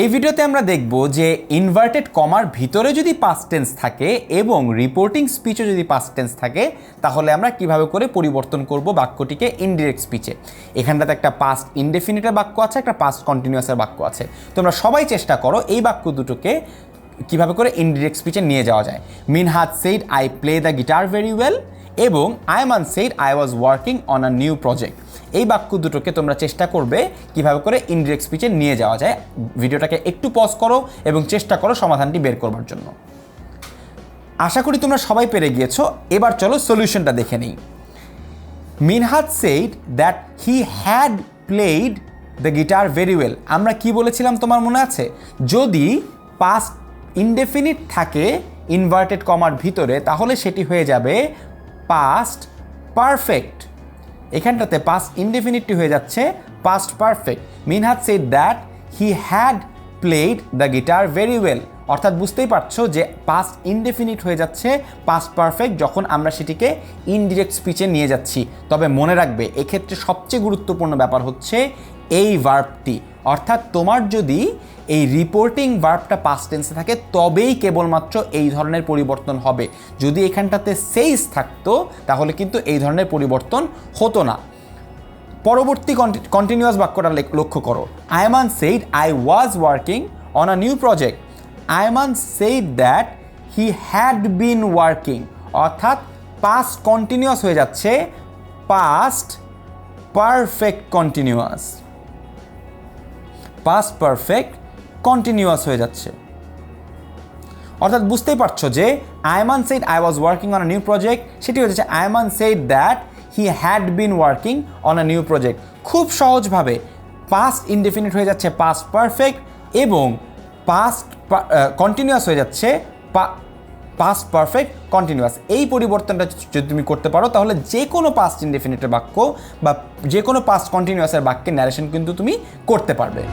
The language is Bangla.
এই ভিডিওতে আমরা দেখব যে ইনভার্টেড কমার ভিতরে যদি পাস্ট টেন্স থাকে এবং রিপোর্টিং স্পিচে যদি পাস্ট টেন্স থাকে তাহলে আমরা কিভাবে করে পরিবর্তন করব বাক্যটিকে ইনডিরেক্ট স্পিচে। এখানটাতে একটা পাস্ট ইনডেফিনিটের বাক্য আছে, একটা পাস্ট কন্টিনিউয়াসের বাক্য আছে। তোমরা সবাই চেষ্টা করো এই বাক্য দুটোকে কিভাবে করে ইনডিরেক্ট স্পিচে নিয়ে যাওয়া যায়। Minhaj said I play the guitar very well এবং Ayman said I was working on a new project. এই বাক্য দুটোকে তোমরা চেষ্টা করবে কিভাবে করে ইনডিরেক্ট স্পিচে নিয়ে যাওয়া যায়। ভিডিওটাকে একটু পজ করো এবং চেষ্টা করো সমাধানটি বের করবার জন্য। আশা করি তোমরা সবাই পেরে গিয়েছো। এবার চলো সলিউশনটা দেখে নিই। Minhaj said that he had played the guitar very well. আমরা কি বলেছিলাম তোমার মনে আছে? যদি পাস্ট ইনডেফিনিট থাকে ইনভার্টেড কমার ভিতরে তাহলে সেটি হয়ে যাবে পাস্ট পারফেক্ট। এখানটাতে পাস্ট ইনডেফিনিটটি হয়ে যাচ্ছে past perfect. Minhaj said that he had played the guitar very well. অর্থাৎ বুঝতেই পারছো যে পাস্ট ইনডেফিনিট হয়ে যাচ্ছে পাস্ট পারফেক্ট যখন আমরা সেটিকে ইনডিরেক্ট স্পিচে নিয়ে যাচ্ছি। তবে মনে রাখবে এক্ষেত্রে সবচেয়ে গুরুত্বপূর্ণ ব্যাপার হচ্ছে এই ভার্বটি। অর্থাৎ তোমার যদি এই রিপোর্টিং ভার্বটা পাস্ট টেন্সে থাকে তবেই কেবলমাত্র এই ধরনের পরিবর্তন হবে। যদি এখানটাতে সেইস থাকতো তাহলে কিন্তু এই ধরনের পরিবর্তন হতো না। পরবর্তী কন্টিনিউয়াস বাক্যটা লক্ষ্য করো। Ayman said I was working on a new project. Ayman said that he had been working. অর্থাৎ পাস্ট কন্টিনিউয়াস হয়ে যাচ্ছে past perfect continuous. Past perfect continuous হয়ে যাচ্ছে। অর্থাৎ বুঝতেই পারছো যে Ayman said I was working on a new project সেটি হয়ে যাচ্ছে Ayman said that he had been working on a new project. খুব সহজভাবে পাস্ট ইনডেফিনিট হয়ে যাচ্ছে পাস্ট পারফেক্ট এবং পাস্ট কন্টিনিউয়াস হয়ে যাচ্ছে পাস্ট পারফেক্ট কন্টিনিউয়াস। এই পরিবর্তনটা যদি তুমি করতে পারো তাহলে যে কোনো পাস্ট ইনডেফিনিটের বাক্য বা যে কোনো পাস্ট কন্টিনিউয়াসের বাক্যের ন্যারেশন কিন্তু তুমি করতে পারবে।